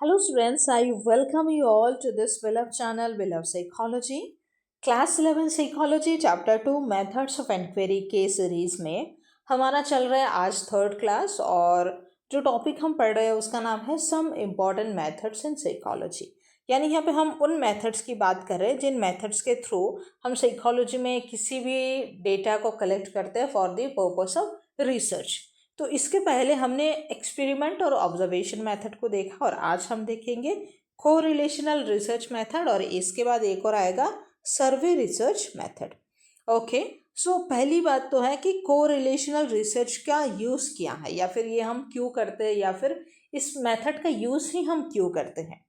Hello students, I welcome you all to this Beloved channel, Beloved Psychology. Class 11 Psychology Chapter 2 Methods of Enquiry के series में हमारा चल रहा है आज थर्ड क्लास। और जो टॉपिक हम पढ़ रहे हैं उसका नाम है some important methods in psychology. यानी यहाँ पे हम उन मेथड्स की बात कर रहे हैं जिन मेथड्स के थ्रू हम साइकोलॉजी में किसी भी डेटा को कलेक्ट करते हैं for the purpose of research. तो इसके पहले हमने एक्सपेरिमेंट और ऑब्जर्वेशन मेथड को देखा और आज हम देखेंगे कोरिलेशनल रिसर्च मेथड और इसके बाद एक और आएगा सर्वे रिसर्च मेथड। ओके, सो पहली बात तो है कि कोरिलेशनल रिसर्च का यूज़ क्या है या फिर ये हम क्यों करते हैं या फिर इस मेथड का यूज़ ही हम क्यों करते हैं,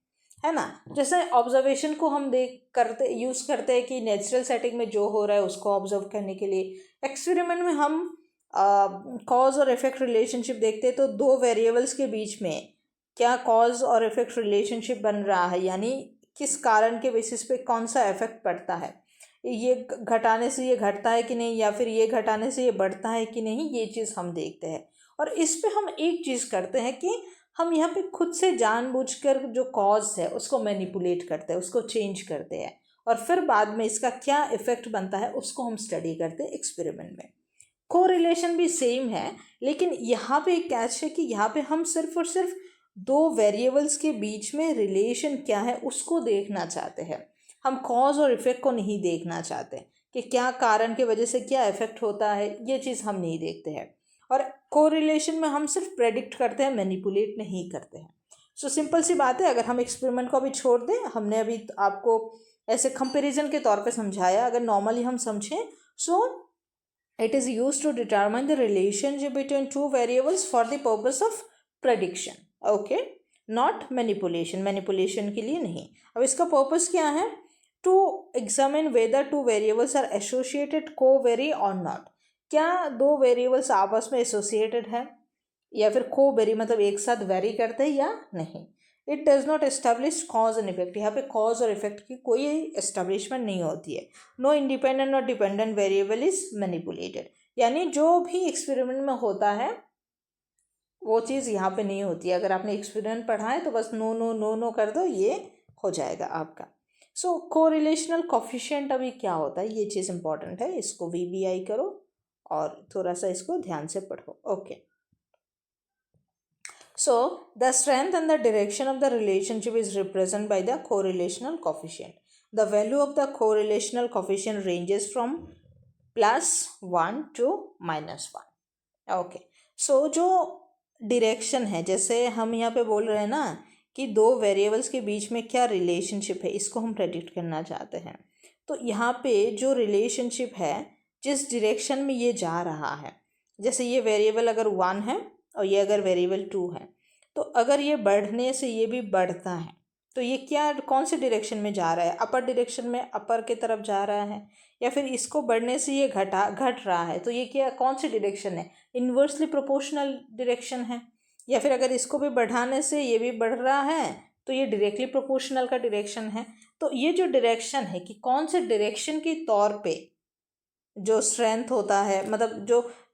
है ना। जैसे ऑब्जर्वेशन को हम यूज़ करते हैं कि नेचुरल सेटिंग में जो हो रहा है उसको ऑब्जर्व करने के लिए। एक्सपेरिमेंट में हम कॉज और इफेक्ट रिलेशनशिप देखते हैं तो दो वेरिएबल्स के बीच में क्या कॉज और इफेक्ट रिलेशनशिप बन रहा है, यानी किस कारण के बेसिस पे कौन सा इफेक्ट पड़ता है, ये घटाने से ये घटता है कि नहीं या फिर ये घटाने से ये बढ़ता है कि नहीं, ये चीज़ हम देखते हैं। और इस पे हम एक चीज़ करते हैं कि हम यहाँ पे खुद से जानबूझकर जो कॉज है उसको मैनिपुलेट करते हैं, उसको चेंज करते हैं और फिर बाद में इसका क्या इफेक्ट बनता है उसको हम स्टडी करते हैं एक्सपेरिमेंट में। कोरिलेशन भी सेम है, लेकिन यहाँ पे एक कैच है कि यहाँ पे हम सिर्फ और सिर्फ दो वेरिएबल्स के बीच में रिलेशन क्या है उसको देखना चाहते हैं। हम कॉज और इफेक्ट को नहीं देखना चाहते कि क्या कारण की वजह से क्या इफेक्ट होता है, ये चीज़ हम नहीं देखते हैं। और कोरिलेशन में हम सिर्फ प्रेडिक्ट करते हैं, मैनिपुलेट नहीं करते हैं। सो सिंपल सी बात है, अगर हम एक्सपेरिमेंट को अभी छोड़ दें, हमने अभी आपको ऐसे कंपेरिजन के तौर पे समझाया, अगर नॉर्मली हम समझें सो it is used to determine the relationship between two variables for the purpose of prediction. Okay, not manipulation के लिए नहीं। अब इसका पर्पस क्या है? To examine whether two variables are associated co-vary or not. क्या दो वेरिएबल्स आपस में एसोसिएटेड है या फिर को-वेरी मतलब एक साथ वेरी करते हैं या नहीं। It does not establish cause and effect, यहाँ पे कॉज और इफेक्ट की कोई एस्टेब्लिशमेंट नहीं होती है। नो इंडिपेंडेंट और डिपेंडेंट वेरिएबल इज मैनिपुलेटेड, यानी जो भी एक्सपेरिमेंट में होता है वो चीज़ यहाँ पे नहीं होती है। अगर आपने एक्सपेरिमेंट पढ़ा है तो बस नो नो नो नो कर दो, ये हो जाएगा आपका। सो कोरिलेशनल कोफिशिएंट अभी क्या होता है, ये चीज़ इंपॉर्टेंट है, इसको VBI करो और थोड़ा सा इसको ध्यान से पढ़ो। Okay, so the strength and the direction of the relationship is represented by the correlational coefficient. The value of the correlational coefficient ranges from +1 to -1. Okay, so जो डिरेक्शन है, जैसे हम यहाँ पे बोल रहे हैं ना कि दो वेरिएबल्स के बीच में क्या रिलेशनशिप है, इसको हम प्रेडिक्ट करना चाहते हैं। तो यहाँ पे जो रिलेशनशिप है, जिस डिरेक्शन में ये जा रहा है, जैसे ये वेरिएबल अगर 1 है और ये अगर वेरिएबल 2 है, तो अगर ये बढ़ने से ये भी बढ़ता है तो ये क्या कौन से डायरेक्शन में जा रहा है? अपर डायरेक्शन में, अपर की तरफ जा रहा है, या फिर इसको बढ़ने से ये घट रहा है तो ये क्या कौन सी डायरेक्शन है? इन्वर्सली प्रोपोर्शनल डायरेक्शन है। या फिर अगर इसको भी बढ़ाने से ये भी बढ़ रहा है तो ये डायरेक्टली प्रोपोर्शनल का डायरेक्शन है। तो ये जो डायरेक्शन है कि कौन से डायरेक्शन के तौर पे जो स्ट्रेंथ होता है, मतलब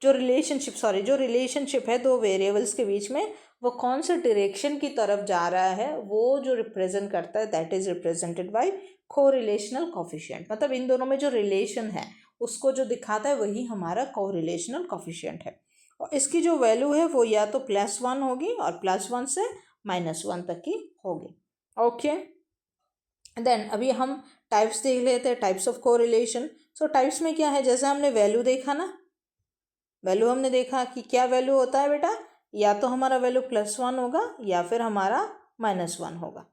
जो रिलेशनशिप है दो वेरिएबल्स के बीच में, वो कौन से डायरेक्शन की तरफ जा रहा है, वो जो रिप्रेजेंट करता है that is represented by correlational coefficient. मतलब इन दोनों में जो रिलेशन है उसको जो दिखाता है वही हमारा कोरिलेशनल कोफिशिएंट है। और इसकी जो वैल्यू है वो या तो +1 होगी और +1 से -1 तक की होगी। ओके, देन अभी हम टाइप्स देख लेते हैं, types of correlation. So types में क्या है, जैसे हमने वैल्यू देखा ना, वैल्यू हमने देखा कि क्या वैल्यू होता है बेटा, या तो हमारा वैल्यू +1 होगा या फिर हमारा -1 होगा,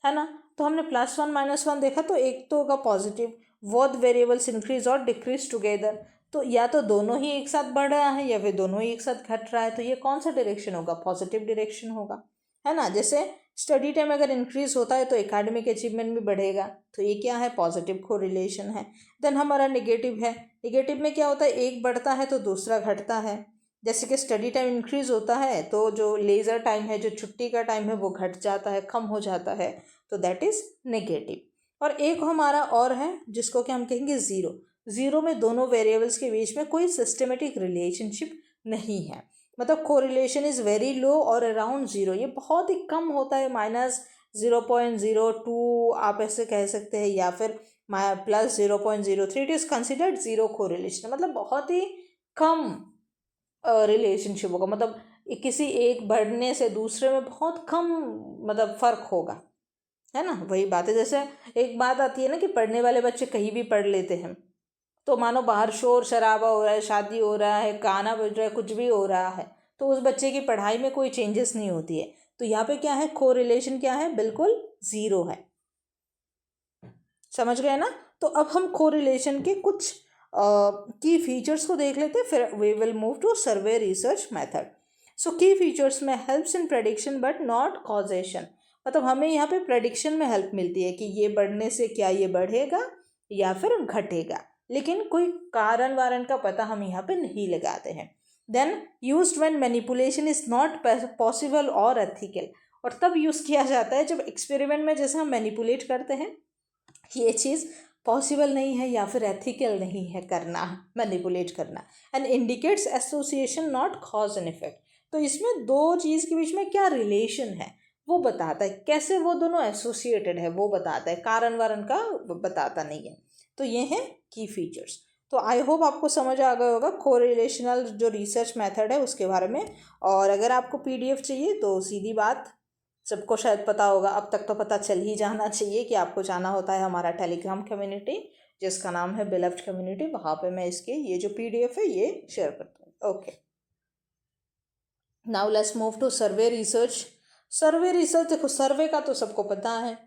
है ना। तो हमने +1 -1 देखा, तो एक तो होगा पॉजिटिव, बोथ वेरिएबल्स इंक्रीज और डिक्रीज टुगेदर, तो या तो दोनों ही एक साथ बढ़ रहा है या फिर दोनों ही एक साथ घट रहा है, तो ये कौन सा डायरेक्शन होगा? पॉजिटिव डायरेक्शन होगा, है ना। जैसे स्टडी टाइम अगर इंक्रीज होता है तो एकेडमिक अचीवमेंट भी बढ़ेगा, तो ये क्या है? पॉजिटिव कोरिलेशन है। देन हमारा नेगेटिव है, नेगेटिव में क्या होता है? एक बढ़ता है तो दूसरा घटता है। जैसे कि स्टडी टाइम इंक्रीज होता है तो जो लेज़र टाइम है, जो छुट्टी का टाइम है, वो घट जाता है, कम हो जाता है, तो दैट इज नेगेटिव। और एक हमारा और है जिसको कि हम कहेंगे ज़ीरो। ज़ीरो में दोनों वेरिएबल्स के बीच में कोई सिस्टमेटिक रिलेशनशिप नहीं है। मतलब कोरिलेशन इज़ वेरी लो और अराउंड ज़ीरो, ये बहुत ही कम होता है, -0.02 आप ऐसे कह सकते हैं, या फिर +0.03, it is considered zero correlation, मतलब बहुत ही कम रिलेशनशिप होगा, मतलब किसी एक बढ़ने से दूसरे में बहुत कम मतलब फ़र्क होगा, है ना। वही बात है, जैसे एक बात आती है ना कि पढ़ने वाले बच्चे कहीं भी पढ़ लेते हैं, तो मानो बाहर शोर शराबा हो रहा है, शादी हो रहा है, गाना बज रहा है, कुछ भी हो रहा है, तो उस बच्चे की पढ़ाई में कोई चेंजेस नहीं होती है। तो यहाँ पे क्या है, कोरिलेशन क्या है, बिल्कुल ज़ीरो है। समझ गए ना। तो अब हम कोरिलेशन के कुछ की फीचर्स को देख लेते हैं, फिर we will move to survey research method. So key features में helps in prediction but not causation, मतलब हमें यहाँ पे प्रेडिक्शन में हेल्प मिलती है कि ये बढ़ने से क्या ये बढ़ेगा या फिर घटेगा, लेकिन कोई कारण वारण का पता हम यहाँ पे नहीं लगाते हैं। Then used when manipulation is not possible और एथिकल, और तब यूज़ किया जाता है जब एक्सपेरिमेंट में जैसे हम मैनिपुलेट करते हैं, ये चीज़ पॉसिबल नहीं है या फिर एथिकल नहीं है करना, मैनिपुलेट करना। And indicates association not cause and effect, तो इसमें दो चीज़ के बीच में क्या रिलेशन है वो बताता है, कैसे वो दोनों एसोसिएटेड है वो बताता है, कारण वारण का बताता नहीं है। तो ये हैं की फीचर्स। तो आई होप आपको समझ आ गया होगा कोरिलेशनल जो रिसर्च मेथड है उसके बारे में। और अगर आपको पीडीएफ चाहिए तो सीधी बात, सबको शायद पता होगा, अब तक तो पता चल ही जाना चाहिए कि आपको जाना होता है हमारा टेलीग्राम कम्युनिटी जिसका नाम है बिलव्ड कम्युनिटी, वहाँ पे मैं इसके ये जो पीडीएफ है ये शेयर करता हूँ। Okay, now let's move to survey research. Survey research, देखो सर्वे का तो सबको पता है,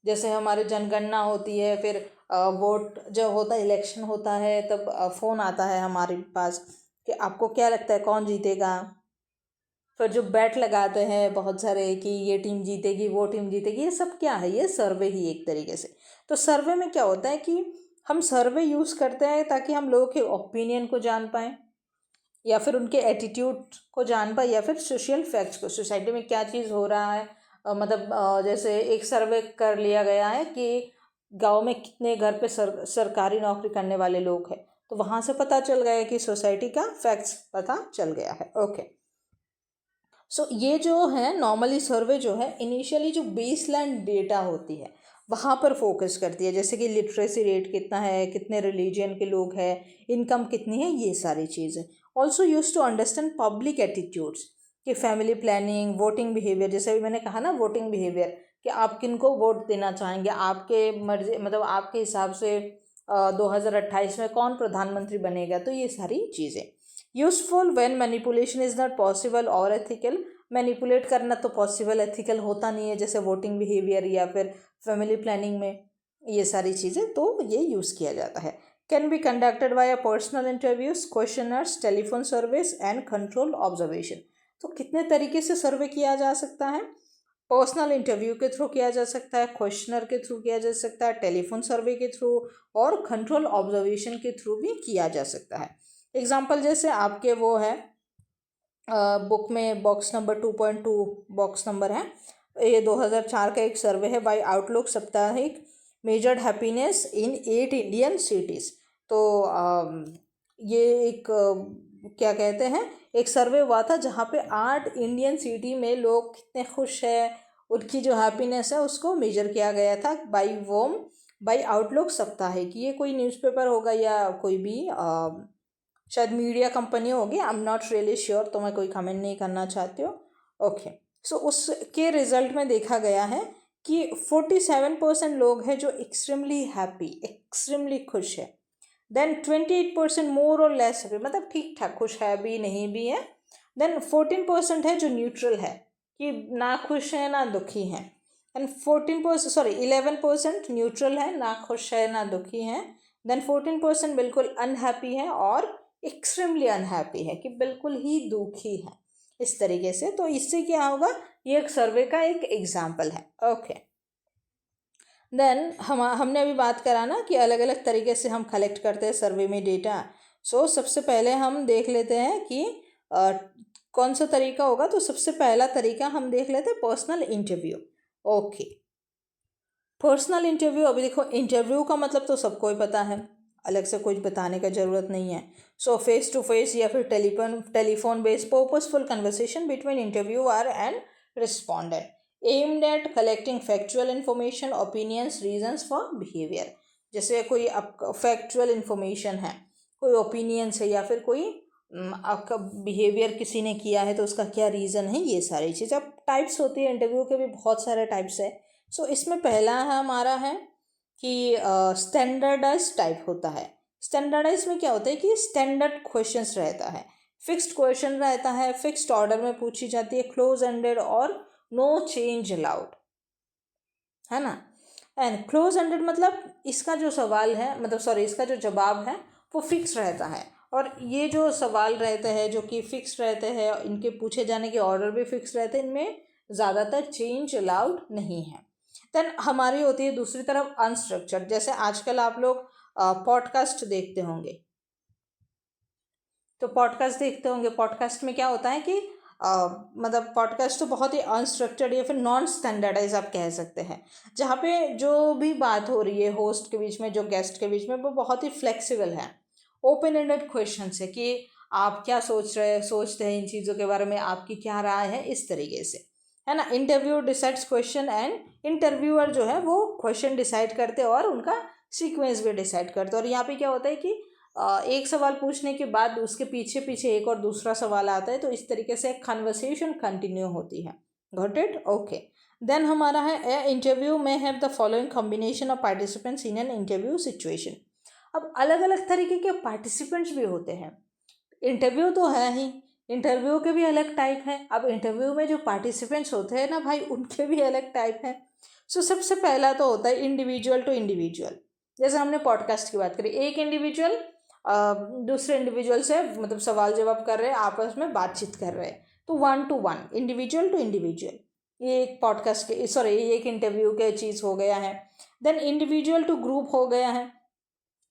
जैसे हमारे जनगणना होती है, फिर वोट जब होता है, इलेक्शन होता है, तब फ़ोन आता है हमारे पास कि आपको क्या लगता है कौन जीतेगा, फिर जो बैट लगाते हैं बहुत सारे कि ये टीम जीतेगी वो टीम जीतेगी, ये सब क्या है, ये सर्वे ही एक तरीके से। तो सर्वे में क्या होता है कि हम सर्वे यूज़ करते हैं ताकि हम लोगों के ओपिनियन को जान पाएँ, या फिर उनके एटीट्यूड को जान पाए, या फिर सोशल फैक्ट्स को, सोसाइटी में क्या चीज़ हो रहा है। मतलब जैसे एक सर्वे कर लिया गया है कि गांव में कितने घर पे सरकारी नौकरी करने वाले लोग हैं, तो वहाँ से पता चल गया कि सोसाइटी का फैक्ट्स पता चल गया है। ओके, सो ये जो है नॉर्मली सर्वे जो है इनिशियली जो बेसलाइन डेटा होती है वहाँ पर फोकस करती है, जैसे कि लिटरेसी रेट कितना है, कितने रिलीजन के लोग हैं, इनकम कितनी है, ये सारी चीज़ें। Also use to understand public attitudes कि फैमिली प्लानिंग, वोटिंग बिहेवियर, जैसे अभी मैंने कहा ना वोटिंग बिहेवियर, कि आप किन को वोट देना चाहेंगे, आपके मर्जी, मतलब आपके हिसाब से 2028 में कौन प्रधानमंत्री बनेगा, तो ये सारी चीज़ें। Useful when manipulation is not possible और एथिकल, मैनिपुलेट करना तो पॉसिबल एथिकल होता नहीं है, जैसे वोटिंग बिहेवियर या फिर फैमिली प्लानिंग में, ये सारी चीज़ें तो ये यूज़ किया जाता है। Can be conducted by personal interviews, questioners, telephone service and control observation. तो कितने तरीके से सर्वे किया जा सकता है, पर्सनल इंटरव्यू के थ्रू किया जा सकता है, क्वेश्चनर के थ्रू किया जा सकता है, टेलीफोन सर्वे के थ्रू, और कंट्रोल ऑब्जर्वेशन के थ्रू भी किया जा सकता है। एग्जाम्पल जैसे आपके वो है बुक में बॉक्स नंबर 2.2 बॉक्स नंबर है, ये 2004 का एक सर्वे है बाय आउटलुक साप्ताहिक, measured happiness in 8 Indian cities. तो ये एक क्या कहते हैं, एक सर्वे हुआ था जहाँ पे 8 इंडियन सिटी में लोग कितने खुश हैं, उनकी जो हैप्पीनेस है उसको मेजर किया गया था बाय आउटलुक साप्ताहिक। ये कोई न्यूज़पेपर होगा या कोई भी शायद मीडिया कंपनी होगी, I am not really sure, तो मैं कोई कमेंट नहीं करना चाहती हूँ। ओके, सो उसके रिजल्ट में देखा गया है कि 47% लोग हैं जो एक्सट्रीमली हैप्पी, एक्सट्रीमली खुश है। देन 28% मोर और लेस हैप्पी, मतलब ठीक ठाक खुश है भी नहीं भी है। देन 14% है जो न्यूट्रल है, कि ना खुश है ना दुखी है। एंड 11% न्यूट्रल है, ना खुश है ना दुखी है। देन 14% बिल्कुल अनहैप्पी है, और एक्सट्रीमली अनहैप्पी है कि बिल्कुल ही दुखी है, इस तरीके से। तो इससे क्या होगा, ये एक सर्वे का एक एग्जाम्पल है। ओके, देन हमने अभी बात करा ना कि अलग अलग तरीके से हम कलेक्ट करते हैं सर्वे में डेटा। सो सबसे पहले हम देख लेते हैं कि कौन सा तरीका होगा। तो सबसे पहला तरीका हम देख लेते हैं personal interview. Okay, personal interview, अभी देखो इंटरव्यू का मतलब तो सबको ही पता है, अलग से कुछ बताने का ज़रूरत नहीं है. सो फेस टू फेस या फिर telephone based purposeful conversation between interviewer and respondent aimed at collecting factual information, opinions, reasons for behaviour. जैसे कोई फैक्चुअल इंफॉर्मेशन है, कोई ओपिनियंस है, या फिर कोई आपका बिहेवियर किसी ने किया है तो उसका क्या रीज़न है, ये सारी चीज़. अब टाइप्स होती है इंटरव्यू के भी, बहुत सारे टाइप्स है. सो इसमें पहला है हमारा है कि स्टैंडर्डाइज टाइप होता है. स्टैंडर्डाइज में क्या होता है कि स्टैंडर्ड क्वेश्चंस रहता है, फिक्स्ड क्वेश्चन रहता है, फिक्स्ड ऑर्डर में पूछी जाती है, क्लोज एंडेड और नो चेंज अलाउड, है ना. एंड क्लोज एंडेड मतलब इसका जो सवाल है, मतलब सॉरी, इसका जो जवाब है वो फिक्स रहता है, और ये जो सवाल रहते हैं जो कि फिक्स रहते हैं, इनके पूछे जाने के ऑर्डर भी फिक्स रहते हैं, इनमें ज़्यादातर चेंज अलाउड नहीं है. देन हमारी होती है दूसरी तरफ अनस्ट्रक्चर्ड. जैसे आजकल आप लोग पॉडकास्ट देखते होंगे, तो पॉडकास्ट में क्या होता है कि मतलब पॉडकास्ट तो बहुत ही अनस्ट्रक्चर्ड या फिर नॉन स्टैंडर्डाइज आप कह सकते हैं, जहाँ पे जो भी बात हो रही है होस्ट के बीच में, जो गेस्ट के बीच में, वो बहुत ही फ्लेक्सिबल है. ओपन एंडेड क्वेश्चन है कि आप क्या सोचते हैं इन चीज़ों के बारे में, आपकी क्या राय है, इस तरीके से, है ना. Interview decides question and interviewer जो है वो क्वेश्चन डिसाइड करते और उनका सीक्वेंस भी डिसाइड करते. और यहाँ पे क्या होता है कि एक सवाल पूछने के बाद उसके पीछे पीछे एक और दूसरा सवाल आता है, तो इस तरीके से कन्वर्सेशन कंटिन्यू होती है. Got it? ओके. देन हमारा है ए इंटरव्यू में have the following combination of participants in an interview situation. अब अलग अलग तरीके के पार्टिसिपेंट्स भी होते हैं. इंटरव्यू तो है ही, इंटरव्यू के भी अलग टाइप हैं. अब इंटरव्यू में जो पार्टिसिपेंट्स होते हैं ना भाई, उनके भी अलग टाइप हैं. सो सबसे पहला तो होता है इंडिविजुअल टू इंडिविजुअल. जैसे हमने पॉडकास्ट की बात करी, एक इंडिविजुअल दूसरे इंडिविजुअल से मतलब सवाल जवाब कर रहे हैं, आपस में बातचीत कर रहे हैं, तो 1 to 1, इंडिविजुअल टू इंडिविजुअल. ये एक पॉडकास्ट के, सॉरी, ये एक इंटरव्यू के चीज़ हो गया है. देन इंडिविजुअल टू ग्रुप हो गया है.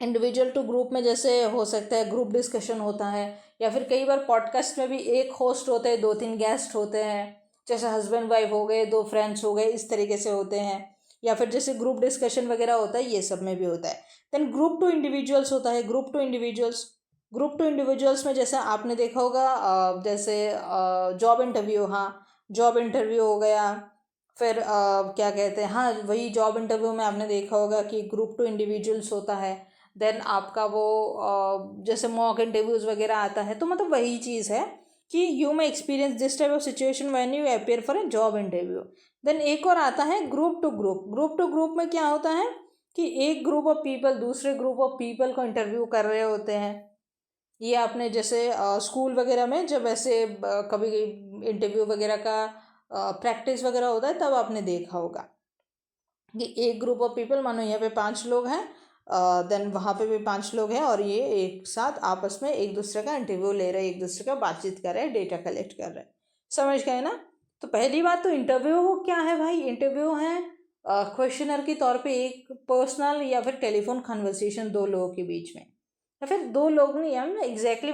इंडिविजुअल टू ग्रुप में जैसे हो सकता है ग्रुप डिस्कशन होता है, या फिर कई बार पॉडकास्ट में भी एक होस्ट होते हैं, 2-3 गेस्ट होते हैं, जैसे हस्बैंड वाइफ हो गए, 2 फ्रेंड्स हो गए, इस तरीके से होते हैं. या फिर जैसे ग्रुप डिस्कशन वगैरह होता है, ये सब में भी होता है. देन ग्रुप टू इंडिविजुअल्स होता है. ग्रुप टू इंडिविजुअल्स में जैसे आपने देखा होगा जैसे जॉब इंटरव्यू, हाँ, जॉब इंटरव्यू हो गया. फिर क्या कहते हैं, हाँ वही जॉब इंटरव्यू में आपने देखा होगा कि ग्रुप टू इंडिविजुअल्स होता है. देन आपका वो जैसे मॉक इंटरव्यूज़ वगैरह आता है, तो मतलब वही चीज़ है कि you may experience this type of situation when you appear for a job interview. Then एक और आता है group to group. Group to group में क्या होता है कि एक ग्रुप ऑफ पीपल दूसरे ग्रुप ऑफ पीपल को इंटरव्यू कर रहे होते हैं. ये आपने जैसे स्कूल वगैरह में जब ऐसे कभी इंटरव्यू वगैरह का प्रैक्टिस वगैरह होता है, तब आपने देखा होगा कि एक ग्रुप ऑफ पीपल, मानो यहाँ पे 5 लोग हैं, देन वहाँ पे भी 5 लोग हैं, और ये एक साथ आपस में एक दूसरे का इंटरव्यू ले रहे हैं, एक दूसरे का बातचीत कर रहे हैं, डेटा कलेक्ट कर रहे हैं. समझ गए ना. तो पहली बात तो इंटरव्यू क्या है भाई, इंटरव्यू है क्वेश्चनर के तौर पे एक पर्सनल या फिर टेलीफोन कन्वर्सेशन 2 लोगों के बीच में, या फिर 2 लोग नहीं, हम एग्जैक्टली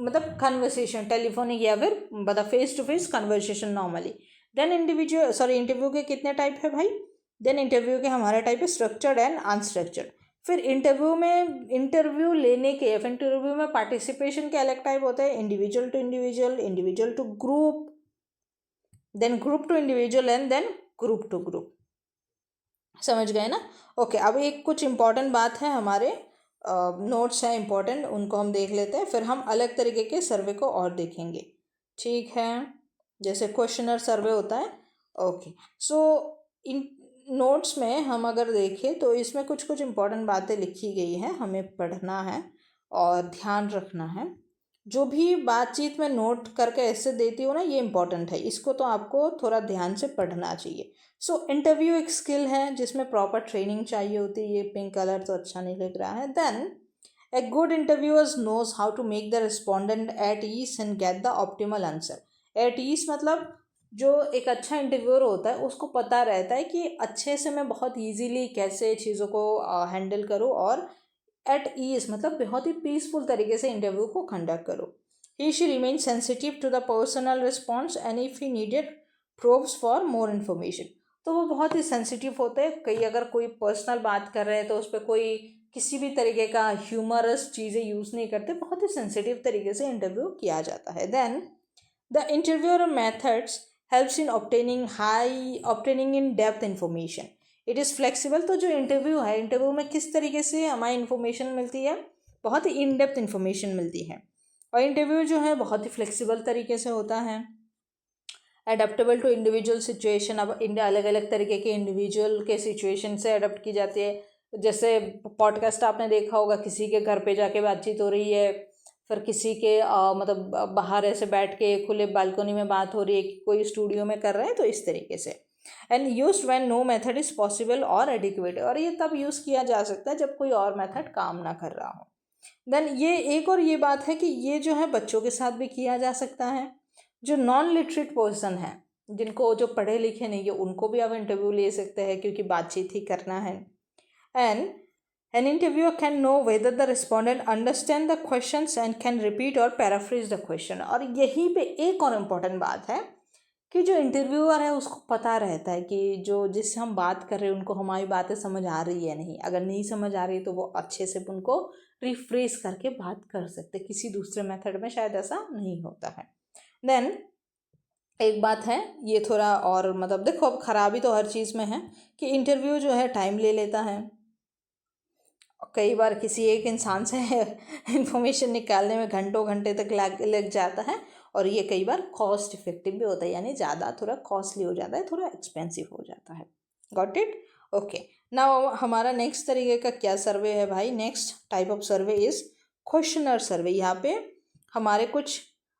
मतलब कन्वर्सेशन टेलीफोनिक या फिर मतलब face to face conversation normally. Then interview के कितने टाइप है भाई. देन इंटरव्यू के हमारे टाइप है स्ट्रक्चर्ड एंड अनस्ट्रक्चर्ड. फिर इंटरव्यू लेने के, फिर इंटरव्यू में पार्टिसिपेशन के अलग टाइप होते हैं, individual to individual, individual to group, then group to individual, and then group to group. समझ गए ना. ओके. अब एक कुछ इंपॉर्टेंट बात है, हमारे नोट्स हैं इंपॉर्टेंट, उनको हम देख लेते हैं, फिर हम अलग तरीके के सर्वे को और देखेंगे. ठीक है. जैसे क्वेश्चनर सर्वे होता है. ओके. सो इन नोट्स में हम अगर देखें तो इसमें कुछ कुछ इंपॉर्टेंट बातें लिखी गई हैं, हमें पढ़ना है और ध्यान रखना है. जो भी बातचीत में नोट करके ऐसे देती हो ना, ये इंपॉर्टेंट है, इसको तो आपको थोड़ा ध्यान से पढ़ना चाहिए. सो इंटरव्यू एक स्किल है जिसमें प्रॉपर ट्रेनिंग चाहिए होती है. ये पिंक कलर तो अच्छा नहीं लग रहा है. Then a good interviewers knows how to make the respondent at ease and get the optimal answer. At ease मतलब जो एक अच्छा इंटरव्यूअर होता है उसको पता रहता है कि अच्छे से मैं बहुत ईजीली कैसे चीज़ों को हैंडल करूँ, और एट ईज मतलब बहुत ही पीसफुल तरीके से इंटरव्यू को कंडक्ट करो. He she remain sensitive to the personal response and if he needed probes for more information. तो वो बहुत ही सेंसिटिव होते हैं. कहीं अगर कोई पर्सनल बात कर रहे हैं तो उस पर कोई किसी भी तरीके का ह्यूमरस चीज़ें यूज़ नहीं करते, बहुत ही सेंसिटिव तरीके से इंटरव्यू किया जाता है। Then the interviewer methods helps in obtaining in depth information. It is flexible. तो जो इंटरव्यू है, इंटरव्यू में किस तरीके से हमारी इन्फॉर्मेशन मिलती है, बहुत ही इन डेप्थ इंफॉर्मेशन मिलती है। और इंटरव्यू जो है बहुत ही फ्लेक्सिबल तरीके से होता है, अडेप्टेबल टू इंडिविजुअल सिचुएशन। अब अलग अलग तरीके के इंडिविजुअल के सिचुएशन से अडेप्ट की जाती है। जैसे पॉडकास्ट आपने देखा होगा, किसी के घर पे जाके बातचीत हो रही है, फिर किसी के मतलब बाहर ऐसे बैठ के खुले बालकनी में बात हो रही है, कोई स्टूडियो में कर रहे हैं, तो इस तरीके से। And use when no method is possible और एडिक्वेट। और ये तब यूज़ किया जा सकता है जब कोई और मेथड काम ना कर रहा हो। देन ये एक और ये बात है कि ये जो है बच्चों के साथ भी किया जा सकता है। जो नॉन लिटरेट पर्सन है, जिनको जो पढ़े लिखे नहीं है, उनको भी आप इंटरव्यू ले सकते हैं, क्योंकि बातचीत ही करना है। And an interviewer can know whether the respondent understand the questions and can repeat और पैराफ्रेज द क्वेश्चन। और यहीं पे एक और इम्पॉर्टेंट बात है कि जो इंटरव्यूअर है उसको पता रहता है कि जो जिससे हम बात कर रहे हैं उनको हमारी बातें समझ आ रही है नहीं। अगर नहीं समझ आ रही तो वो अच्छे से उनको रिफ्रेश करके बात कर सकते। किसी दूसरे मेथड में शायद ऐसा नहीं होता है। देन एक बात है, ये थोड़ा और मतलब देखो, अब खराबी तो हर चीज़ में है कि इंटरव्यू जो है टाइम ले लेता है। कई बार किसी एक इंसान से इंफॉर्मेशन निकालने में घंटों घंटे तक लग जाता है। और ये कई बार कॉस्ट इफेक्टिव भी होता है, यानी ज़्यादा थोड़ा कॉस्टली हो जाता है, थोड़ा एक्सपेंसिव हो जाता है। Got it? ओके। नाउ हमारा नेक्स्ट तरीके का क्या सर्वे है भाई? Next type of survey is questionnaire survey. यहाँ पे हमारे कुछ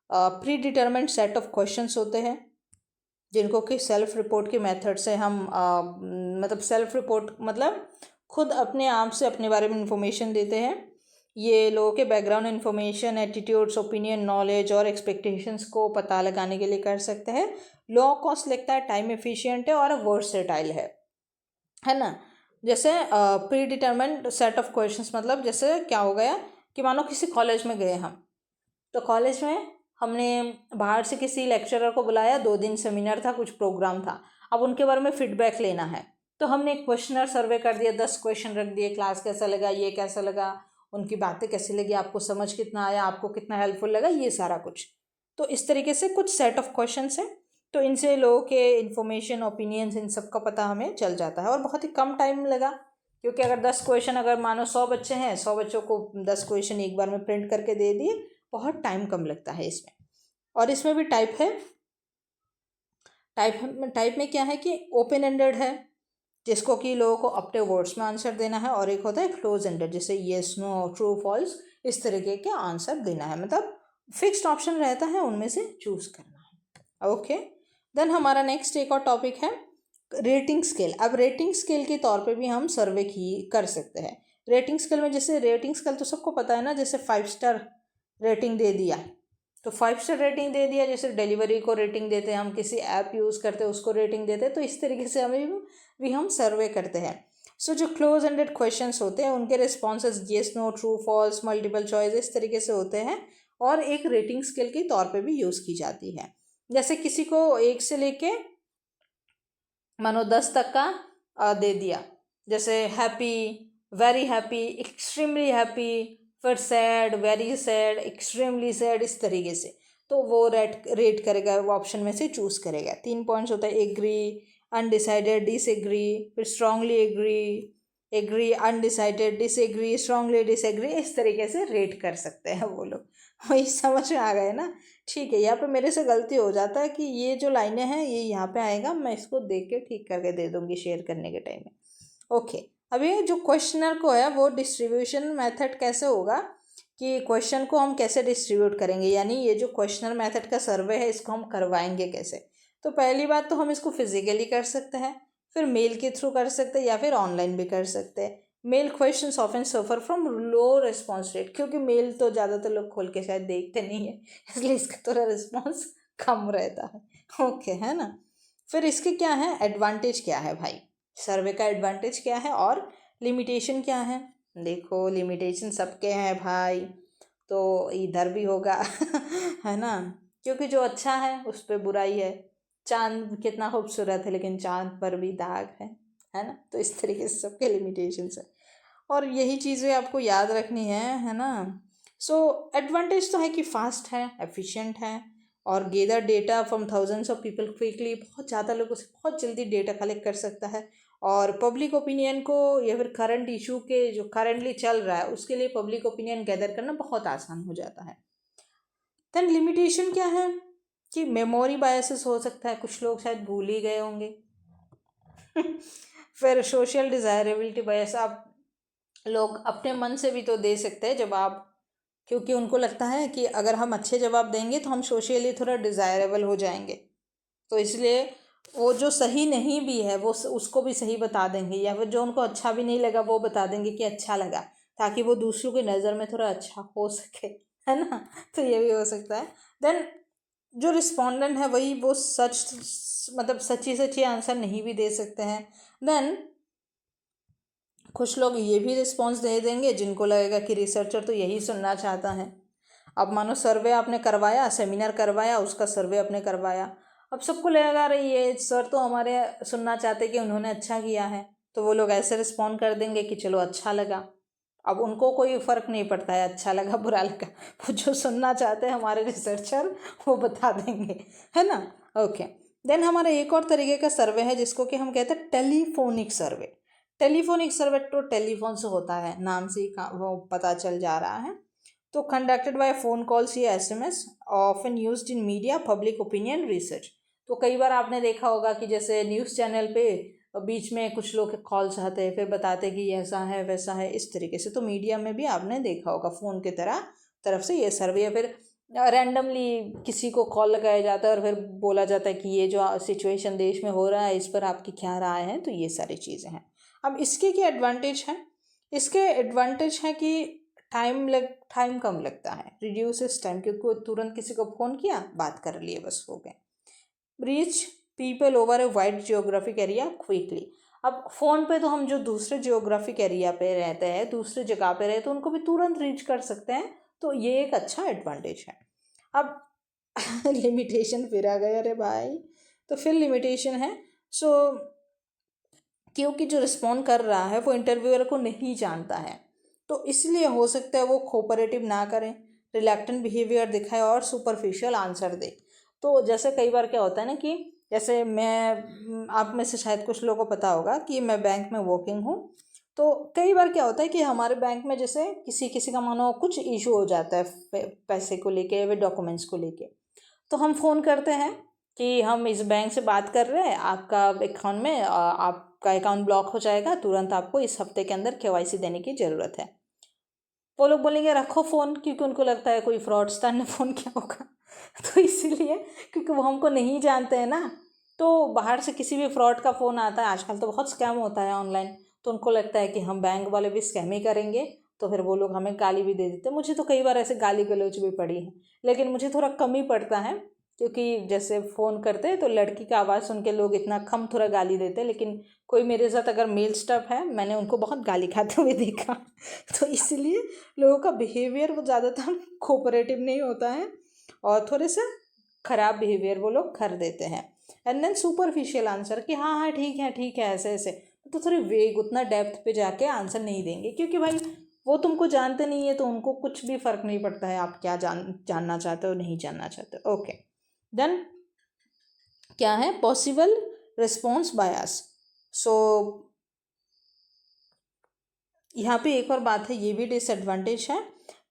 predetermined set of questions होते हैं, जिनको कि सेल्फ रिपोर्ट के मेथड से हम मतलब सेल्फ रिपोर्ट मतलब खुद अपने आप से अपने बारे में इंफॉर्मेशन देते हैं। ये लोगों के background information, attitudes, opinion, knowledge और एक्सपेक्टेशंस को पता लगाने के लिए कर सकते हैं। लो कॉस्ट लगता है, टाइम एफिशिएंट है और वर्सेटाइल है ना। जैसे प्री डिटर्मेंट सेट ऑफ क्वेश्चंस मतलब जैसे क्या हो गया कि मानो किसी कॉलेज में गए हम, तो कॉलेज में हमने बाहर से किसी लेक्चरर को बुलाया, 2 दिन सेमिनार था, कुछ प्रोग्राम था। अब उनके बारे में फीडबैक लेना है, तो हमने एक क्वेश्चनर सर्वे कर दिया, 10 क्वेश्चन रख दिए। क्लास कैसा लगा, ये कैसा लगा, उनकी बातें कैसी लगी, आपको समझ कितना आया, आपको कितना हेल्पफुल लगा, ये सारा कुछ। तो इस तरीके से कुछ सेट ऑफ क्वेश्चन है, तो इनसे लोगों के इन्फॉर्मेशन, ओपिनियंस, इन सब का पता हमें चल जाता है। और बहुत ही कम टाइम लगा, क्योंकि अगर 10 क्वेश्चन, अगर मानो 100 बच्चे हैं, 100 बच्चों को 10 क्वेश्चन एक बार में प्रिंट करके दे दिए, बहुत टाइम कम लगता है इसमें। और इसमें भी टाइप है। टाइप में क्या है कि ओपन एंडेड है, जिसको कि लोगों को अपने वर्ड्स में आंसर देना है, और एक होता है क्लोज एंडेड, जैसे येस, नो, ट्रू, फॉल्स, इस तरीके के आंसर देना है। मतलब फिक्स्ड ऑप्शन रहता है, उनमें से चूज करना है। ओके। देन हमारा नेक्स्ट एक और टॉपिक है रेटिंग स्केल। अब रेटिंग स्केल के तौर पे भी हम सर्वे कर सकते हैं। रेटिंग स्केल में, जैसे रेटिंग स्केल तो सबको पता है ना, जैसे 5 स्टार रेटिंग दे दिया तो 5 स्टार रेटिंग दे दिया। जैसे डिलीवरी को रेटिंग देते हैं हम, किसी ऐप यूज़ करते हैं उसको रेटिंग देते हैं, तो इस तरीके से हमें भी हम सर्वे करते हैं। सो जो क्लोज एंडेड क्वेश्चंस होते हैं उनके responses yes, no, true, false, multiple choice, इस तरीके से होते हैं, और एक रेटिंग स्केल के तौर पे भी यूज़ की जाती है। जैसे किसी को 1 से लेके मानो 10 तक का दे दिया, जैसे happy, very happy, extremely happy, फिर sad, very sad, extremely sad, इस तरीके से। तो वो रेट करेगा, वो ऑप्शन में से चूज करेगा। 3 पॉइंट्स होता है, एग्री, अनडिसाइडेड, डिसएग्री, फिर strongly agree, agree, undecided, disagree, strongly disagree, इस तरीके से रेट कर सकते हैं वो लोग। वही समझ में आ गए ना? ठीक है। यहाँ पे मेरे से गलती हो जाता है कि ये जो लाइनें हैं ये यहाँ पे आएगा, मैं इसको देख के ठीक करके दे दूंगी शेयर करने के टाइम में। ओके। अभी जो क्वेश्चनर को है वो डिस्ट्रीब्यूशन मेथड कैसे होगा कि क्वेश्चन को हम कैसे डिस्ट्रीब्यूट करेंगे, यानी ये जो क्वेश्चनर मेथड का सर्वे है इसको हम करवाएंगे कैसे। तो पहली बात तो हम इसको फिजिकली कर सकते हैं, फिर मेल के थ्रू कर सकते हैं, या फिर ऑनलाइन भी कर सकते हैं। Mail questions often suffer from low response rate, क्योंकि मेल तो ज़्यादातर लोग खोल के शायद देखते नहीं है, इसलिए इसका थोड़ा रिस्पॉन्स कम रहता है। ओके, है ना। फिर इसके क्या है एडवांटेज, क्या है भाई सर्वे का एडवांटेज क्या है, और लिमिटेशन क्या है? देखो, लिमिटेशन सबके हैं भाई, तो इधर भी होगा है ना, क्योंकि जो अच्छा है उस पर बुराई है। चांद कितना खूबसूरत है, लेकिन चांद पर भी दाग है ना। तो इस तरीके से सबके लिमिटेशंस है। और यही चीज़ें आपको याद रखनी है ना। सो एडवांटेज तो है कि फास्ट है, एफिशिएंट है, और gather data from thousands of people quickly, बहुत ज़्यादा लोगों से बहुत जल्दी डेटा कलेक्ट कर सकता है, और पब्लिक ओपिनियन को या फिर करंट इशू के जो करंटली चल रहा है उसके लिए पब्लिक ओपिनियन गैदर करना बहुत आसान हो जाता है। देन लिमिटेशन क्या है कि मेमोरी बायसेस हो सकता है, कुछ लोग शायद भूल ही गए होंगे। फिर सोशल डिज़ायरेबिलिटी बायस, आप लोग अपने मन से भी तो दे सकते हैं जवाब, क्योंकि उनको लगता है कि अगर हम अच्छे जवाब देंगे तो हम सोशली थोड़ा डिज़ायरेबल हो जाएंगे, तो इसलिए वो जो सही नहीं भी है वो उसको भी सही बता देंगे, या फिर जो उनको अच्छा भी नहीं लगा वो बता देंगे कि अच्छा लगा, ताकि वो दूसरों की नज़र में थोड़ा अच्छा हो सके, है ना। तो ये भी हो सकता है। देन जो रिस्पोंडेंट है वही वो मतलब सच्ची सच्ची आंसर नहीं भी दे सकते हैं। देन कुछ लोग ये भी रिस्पॉन्स दे देंगे जिनको लगेगा कि रिसर्चर तो यही सुनना चाहता है। अब मानो सर्वे आपने करवाया, सेमिनार करवाया, उसका सर्वे आपने करवाया, अब सबको लगेगा अरे ये सर तो हमारे सुनना चाहते कि उन्होंने अच्छा किया है, तो वो लोग ऐसे रिस्पॉन्ड कर देंगे कि चलो अच्छा लगा। अब उनको कोई फ़र्क नहीं पड़ता है अच्छा लगा बुरा लगा, वो जो सुनना चाहते हैं हमारे रिसर्चर वो बता देंगे, है ना। ओके। देन हमारा एक और तरीके का सर्वे है जिसको कि हम कहते हैं टेलीफोनिक सर्वे। टेलीफोनिक सर्वे तो टेलीफोन से होता है, नाम से ही वो पता चल जा रहा है। तो कंडक्टेड बाय फ़ोन कॉल्स या SMS, often used in media, public opinion, research. तो कई बार आपने देखा होगा कि जैसे न्यूज़ चैनल पे बीच में कुछ लोग कॉल्स आते हैं, फिर बताते कि ऐसा है वैसा है, इस तरीके से। तो मीडिया में भी आपने देखा होगा फ़ोन की तरफ से ये सर्वे, या फिर रैंडमली किसी को कॉल लगाया जाता है और फिर बोला जाता है कि ये जो सिचुएशन देश में हो रहा है इस पर आपकी क्या राय है। तो ये सारी चीज़ें हैं। अब इसके क्या एडवांटेज हैं? इसके एडवांटेज हैं कि टाइम कम लगता है, रिड्यूसेस टाइम, क्योंकि वो तुरंत किसी को फ़ोन किया, बात कर लिए, बस हो गए। Reach people over a wide geographic area quickly. अब फ़ोन पे तो हम जो दूसरे जियोग्राफिक एरिया पे रहते हैं, दूसरे जगह पे रहते हैं, उनको भी तुरंत रीच कर सकते हैं, तो ये एक अच्छा एडवांटेज है। अब लिमिटेशन फिर आ गया, अरे भाई। तो फिर लिमिटेशन है, सो क्योंकि जो रिस्पॉन्ड कर रहा है वो इंटरव्यूअर को नहीं जानता है, तो इसलिए हो सकता है वो कोऑपरेटिव ना करें, रिलैक्टेंट बिहेवियर दिखाए और सुपरफिशियल आंसर दे। तो जैसे कई बार क्या होता है ना कि जैसे आप में से शायद कुछ लोगों को पता होगा कि मैं बैंक में वर्किंग हूँ। तो कई बार क्या होता है कि हमारे बैंक में जैसे किसी किसी का मानो कुछ इशू हो जाता है पैसे को लेके या डॉक्यूमेंट्स को लेके, तो हम फ़ोन करते हैं कि हम इस बैंक से बात कर रहे हैं, आपका अकाउंट में आपका अकाउंट ब्लॉक हो जाएगा, तुरंत आपको इस हफ्ते के अंदर केवाईसी देने की ज़रूरत है। वो लोग बोलेंगे रखो फ़ोन, क्योंकि उनको लगता है कोई फ्रॉडस्टर ने फ़ोन किया होगा। तो इसीलिए, क्योंकि वो हमको नहीं जानते हैं ना, तो बाहर से किसी भी फ्रॉड का फ़ोन आता है, आजकल तो बहुत स्कैम होता है ऑनलाइन, तो उनको लगता है कि हम बैंक वाले भी स्कैम ही करेंगे, तो फिर वो लोग हमें गाली भी दे देते हैं। मुझे तो कई बार ऐसे गाली गलौज भी पड़ी है, लेकिन मुझे थोड़ा कम ही पड़ता है, क्योंकि जैसे फ़ोन करते हैं तो लड़की का आवाज़ सुन के लोग इतना कम थोड़ा गाली देते हैं, लेकिन कोई मेरे साथ अगर मेल स्टफ है, मैंने उनको बहुत गाली खाते हुए देखा। तो इसलिए लोगों का बिहेवियर वो ज़्यादातर कोऑपरेटिव नहीं होता है, और थोड़े से ख़राब बिहेवियर वो लोग कर देते हैं। एंड देन सुपरफिशियल आंसर कि हाँ हाँ ठीक है ऐसे ऐसे, तो थोड़े वेग, उतना डेप्थ पे जाके आंसर नहीं देंगे, क्योंकि भाई वो तुमको जानते नहीं है, तो उनको कुछ भी फ़र्क नहीं पड़ता है आप क्या जानना चाहते हो नहीं जानना चाहते हो। ओके। देन क्या है पॉसिबल रिस्पॉन्स बायस। सो यहाँ पे एक और बात है, ये भी डिसएडवांटेज है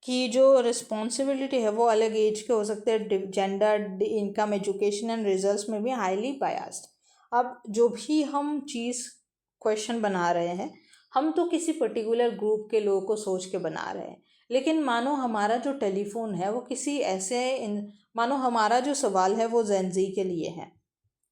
कि जो रिस्पॉन्सिबिलिटी है वो अलग एज के हो सकते हैं, gender, income, education and results में भी हाईली बायस्ड। अब जो भी हम चीज़ क्वेश्चन बना रहे हैं, हम तो किसी पर्टिकुलर ग्रुप के लोगों को सोच के बना रहे हैं, लेकिन मानो हमारा जो टेलीफोन है वो किसी ऐसे मानो हमारा जो सवाल है वो जेनजी के लिए है,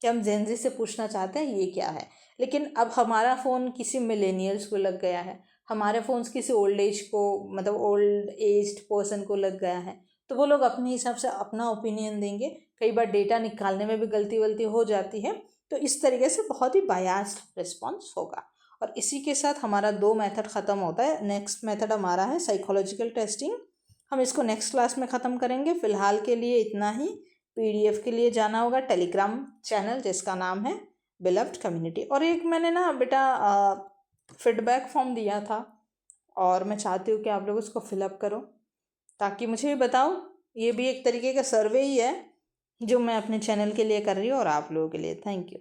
कि हम जेनजी से पूछना चाहते हैं ये क्या है, लेकिन अब हमारा फ़ोन किसी मिलेनियल्स को लग गया है, हमारे फ़ोन्स किसी ओल्ड एज को, मतलब ओल्ड एज्ड पर्सन को लग गया है, तो वो लोग अपने हिसाब से अपना ओपिनियन देंगे। कई बार डेटा निकालने में भी गलती वलती हो जाती है, तो इस तरीके से बहुत ही बायास्ड रिस्पॉन्स होगा। और इसी के साथ हमारा 2 मेथड ख़त्म होता है। नेक्स्ट मेथड हमारा है साइकोलॉजिकल टेस्टिंग, हम इसको नेक्स्ट क्लास में ख़त्म करेंगे। फ़िलहाल के लिए इतना ही। पीडीएफ के लिए जाना होगा टेलीग्राम चैनल जिसका नाम है बिलव्ड कम्युनिटी। और एक मैंने ना बेटा फीडबैक फॉर्म दिया था, और मैं चाहती हूँ कि आप लोग उसको फिलअप करो ताकि मुझे भी बताओ। ये भी एक तरीके का सर्वे ही है जो मैं अपने चैनल के लिए कर रही हूँ और आप लोगों के लिए। Thank you.